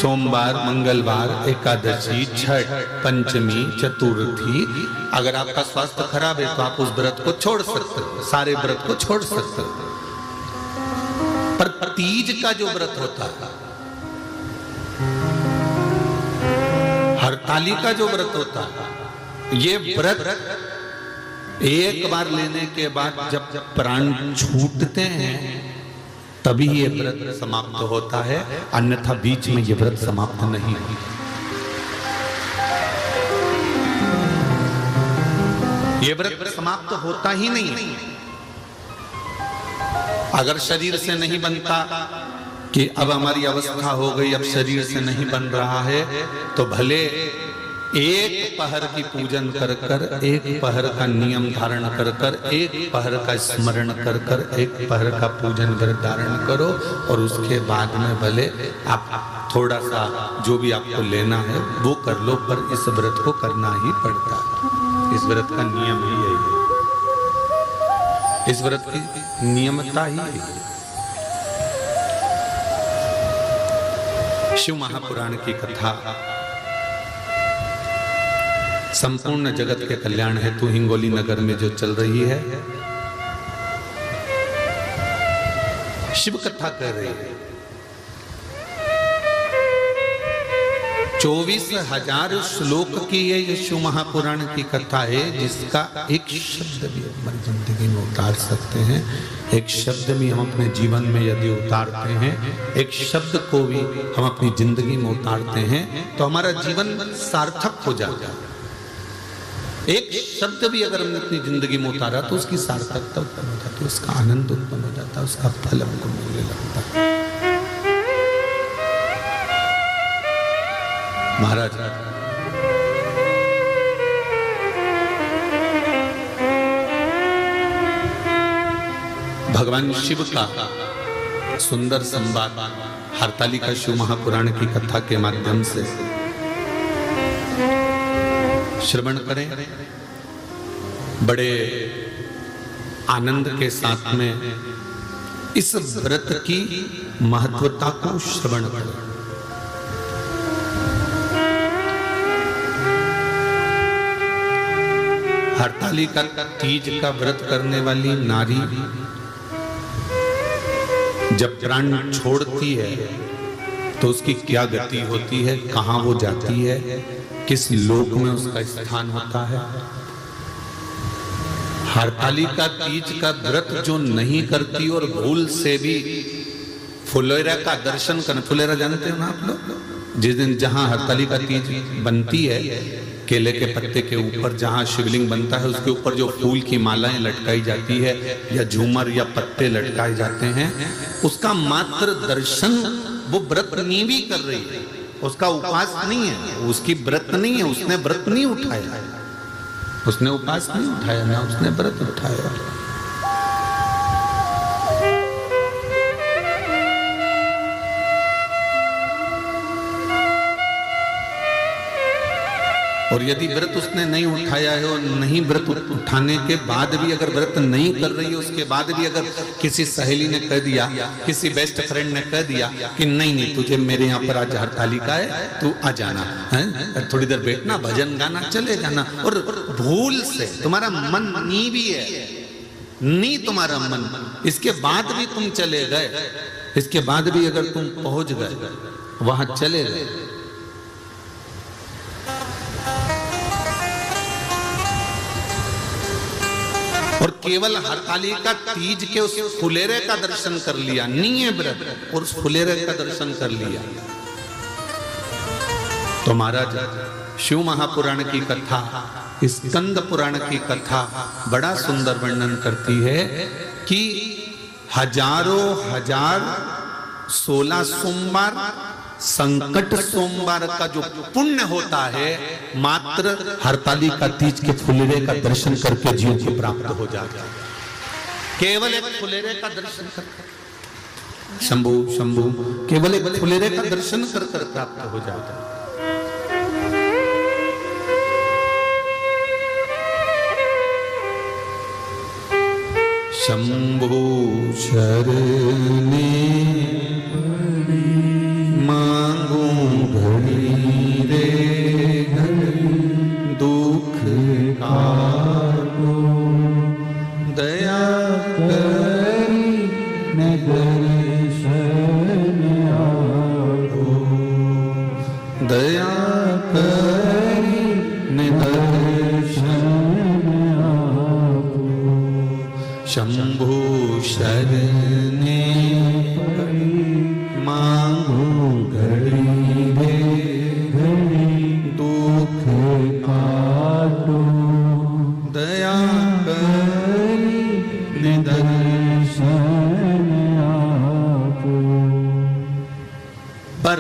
सोमवार, मंगलवार, एकादशी, छठ, पंचमी, चतुर्थी। अगर आपका स्वास्थ्य खराब है तो आप उस व्रत को छोड़ सकते हो, सारे व्रत को छोड़ सकते हो। पर तीज का जो व्रत होता है, हरताली का जो व्रत होता है, ये व्रत एक बार लेने के बाद जब प्राण छूटते हैं तभी ये व्रत समाप्त होता है, अन्यथा बीच में ये व्रत समाप्त नहीं होता। ये व्रत समाप्त होता ही नहीं। अगर शरीर से नहीं बनता कि अब हमारी अवस्था हो गई, अब शरीर से नहीं बन रहा है, तो भले एक पहर की पूजन कर कर, एक पहर का नियम धारण कर कर, एक पहर का स्मरण कर कर, एक पहर का पूजन व्रत धारण करो, और उसके बाद में भले आप थोड़ा सा जो भी आपको लेना है वो कर लो, पर इस व्रत को करना ही पड़ता है। इस व्रत का नियम ही यही है, इस व्रत की नियमता ही यही है। शिव महापुराण की कथा संपूर्ण जगत के कल्याण हेतु हिंगोली नगर में जो चल रही है, शिव कथा कर रही है। 24,000 श्लोक की ये शिव महापुराण की कथा है, जिसका एक शब्द भी हमारी जिंदगी में उतार सकते हैं। एक शब्द भी हम अपने जीवन में यदि उतारते हैं, एक शब्द को भी हम अपनी जिंदगी में उतारते हैं, तो हमारा जीवन सार्थक हो जाता है। एक शब्द भी अगर हमने अपनी जिंदगी में उतारा तो उसकी सार्थकता उत्पन्न हो जाती है, उसका आनंद उत्पन्न हो जाता है, उसका फल हमको मिलने लगता है। महाराज भगवान शिव का सुंदर संवाद हरताली का शिव महापुराण की कथा के माध्यम से श्रवण करें। बड़े आनंद के साथ में इस व्रत की महत्वता को श्रवण करें। हरताली का तीज का व्रत करने वाली नारी जब प्राण छोड़ती है तो उसकी क्या गति होती है, कहां वो जाती है, किस लोक में उसका स्थान होता है। हरताली का तीज का व्रत जो नहीं करती और भूल से भी फुलेरा का दर्शन कर, फुलेरा जानते हो ना आप लोग, जिस दिन जहां हरताली का तीज बनती है, केले के पत्ते के ऊपर जहां शिवलिंग बनता है उसके ऊपर जो फूल की मालाएं लटकाई जाती है या झूमर या पत्ते लटकाए जाते हैं, उसका मात्र दर्शन वो व्रत नहीं कर रही है, उसका उपवास नहीं है, उसकी व्रत नहीं है, उसने व्रत नहीं उठाया, उसने उपवास नहीं उठाया, ना उसने व्रत उठाया। और यदि व्रत उसने नहीं उठाया है और नहीं व्रत उठाने के बाद भी अगर व्रत नहीं कर रही है, उसके बाद भी अगर किसी सहेली ने कह दिया, किसी बेस्ट फ्रेंड ने कह दिया कि नहीं तुझे मेरे यहाँ पर आज हरताली का है, तू आ जाना है, थोड़ी देर बैठना, भजन गाना, चले जाना, और भूल से तुम्हारा मन नहीं भी है, नहीं तुम्हारा मन, इसके बाद भी तुम चले गए, इसके बाद भी अगर तुम पहुंच गए, वहां चले गए, और केवल हरताली का तीज के उस फुलेरे का दर्शन कर लिया, नहीं है व्रत, और उस फुलेरे का दर्शन कर लिया, तो महाराज शिव महापुराण की कथा, स्कंद पुराण की कथा बड़ा सुंदर वर्णन करती है कि हजारों हजार 16 सोमवार संकट सोमवार का जो पुण्य होता है, मात्र हरताली का तीज के फुलेरे का दर्शन करके जीव को प्राप्त हो जाता है। केवल एक फुलेरे का दर्शन कर, शंभु शंभु, केवल एक फुलेरे का दर्शन कर कर प्राप्त हो जाता है। शंभु शरणे मांगू दया करी निदर्शन आपो, शंभु शरणे मांगो घड़ी रे घड़ी, दुख काटो दया करी निदर्शन आपो। पर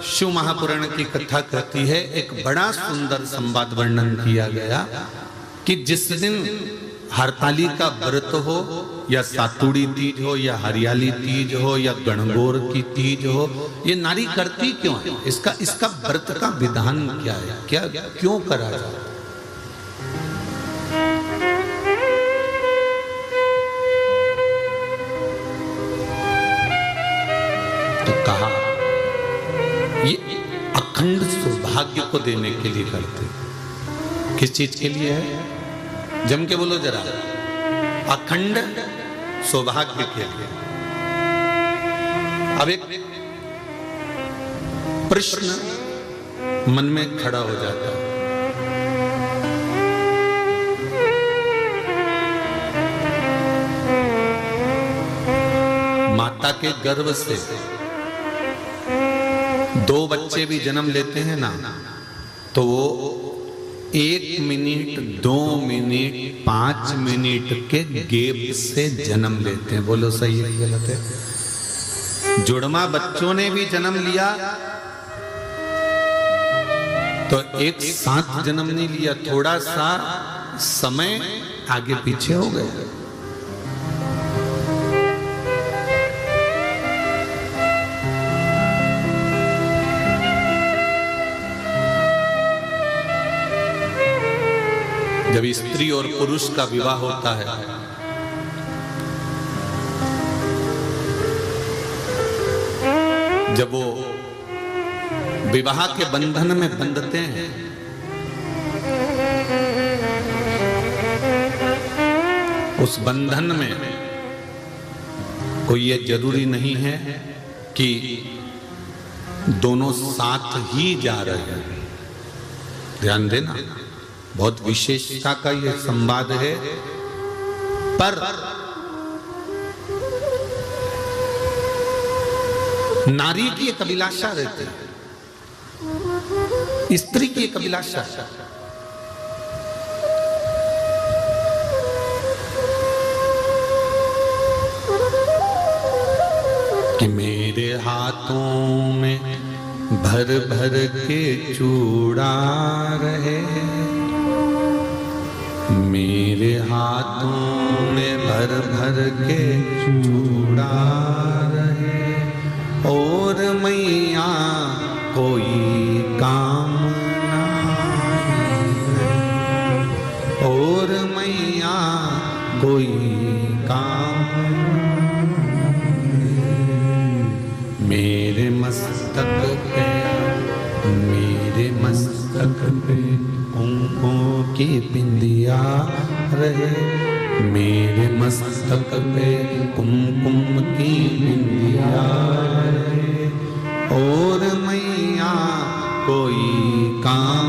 शिव महापुराण की कथा कहती है, एक बड़ा सुंदर संवाद वर्णन किया गया कि जिस दिन हरताली का व्रत हो या सातुड़ी तीज हो या हरियाली तीज हो या गणगौर की तीज हो, ये नारी करती क्यों है? इसका व्रत का विधान क्या है, क्या क्यों करा जाता? तो कहा ये अखंड सौभाग्य को देने के लिए करते। किस चीज के लिए है? जम के बोलो जरा। अखंड सौभाग्य के लिए। अब एक प्रश्न मन में खड़ा हो जाता है, माता के गर्भ से 2 बच्चे भी जन्म लेते हैं ना, तो वो 1 मिनट, 2 मिनट, 5 मिनट के गैप से जन्म लेते हैं। बोलो सही है गलत है? जुड़वा बच्चों ने भी जन्म लिया तो एक साथ जन्म नहीं लिया, थोड़ा सा समय आगे पीछे हो गए। जब स्त्री और पुरुष का विवाह होता है जब वो विवाह के बंधन में बंधते हैं उस बंधन में कोई ये जरूरी नहीं है कि दोनों साथ ही जा रहे हैं। ध्यान देना, बहुत विशेषता का यह संवाद है। पर नारी की एक अभिलाषा रहती है, स्त्री की एक अभिलाषा कि मेरे हाथों में भर भर के चूड़ा रहे, मेरे हाथों में भर भर के चूड़ा रहे, और मैया कोई काम ना, और मैया कोई काम मेरे मस्तक पे, मेरे मस्तक पे कुमकुम की बिंदिया रहे, मेरे मस्तक पे कुमकुम की बिंदिया रहे, और मैया कोई काम।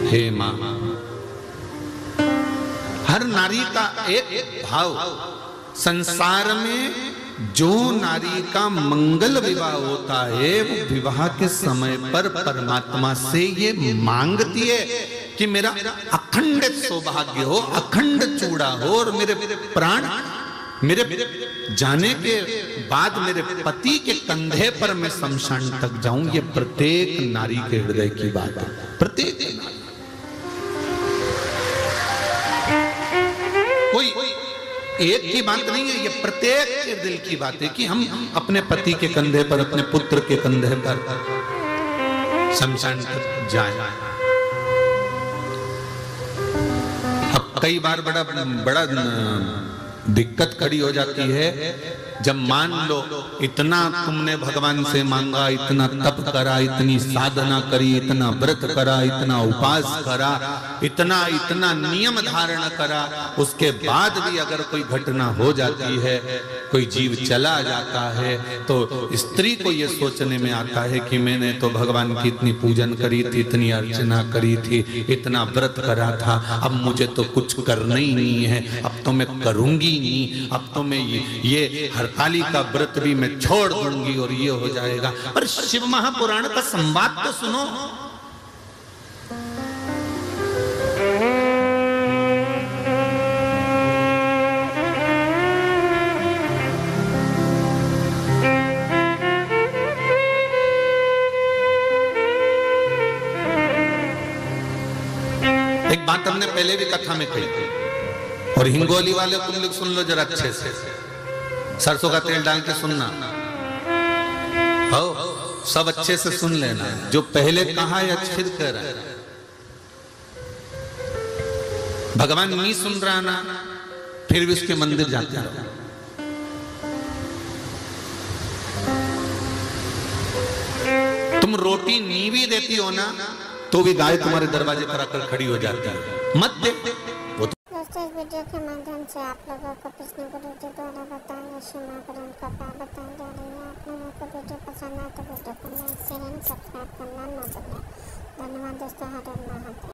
हे मां, हर नारी का एक भाव, संसार में जो नारी का मंगल विवाह होता है वो विवाह के समय पर परमात्मा से ये मांगती है कि मेरा अखंड सौभाग्य हो, अखंड चूड़ा हो, और मेरे प्राण मेरे जाने के बाद मेरे पति के कंधे पर मैं शमशान तक जाऊं। ये प्रत्येक नारी के हृदय की बात है, प्रत्येक नारी। कोई एक की बात नहीं है, ये प्रत्येक के दिल की बात है कि हम अपने पति के कंधे पर, अपने पुत्र के कंधे पर शमशान तक जाएं। अब कई बार बड़ा दिक्कत खड़ी हो जाती है जब मान लो इतना तुमने भगवान से मांगा, इतना तप करा, इतनी साधना करी, इतना व्रत करा, इतना उपास करा, इतना इतना नियम धारण करा, उसके बाद भी अगर कोई घटना हो जाती है, कोई जीव चला जाता है, तो स्त्री को ये सोचने में आता है कि मैंने तो भगवान की इतनी पूजन करी थी, इतनी अर्चना करी थी, इतना व्रत करा था, अब मुझे तो कुछ करना ही नहीं है, अब तो मैं करूंगी नहीं, अब तो मैं ये हरताली का व्रत भी मैं छोड़ दूंगी और ये हो जाएगा। पर शिव महापुराण का संवाद तो सुनो। एक बात हमने पहले भी कथा में कही थी, और हिंगोली वाले तुम लोग सुन लो जरा अच्छे से, सरसों का तेल डाल के सुनना, हो सब अच्छे से सुन लेना, जो पहले कहा या फिर कह रहा है। भगवान नहीं सुन रहा ना, फिर भी उसके मंदिर जाते रहो। तुम रोटी नी भी देती हो ना, तो भी गाय तुम्हारे दरवाजे पर आकर खड़ी हो जाती है, मत दे। दोस्तों, इस वीडियो के माध्यम से आप लोगों को कृष्ण गुरु जी द्वारा बताया शिव महापुराण कथा बताई जा रही है। आप लोगों को वीडियो पसंद आए तो वीडियो को लाइक शेयर एंड सब्सक्राइब करना न भूलें। धन्यवाद दोस्तों। हर हर महादेव।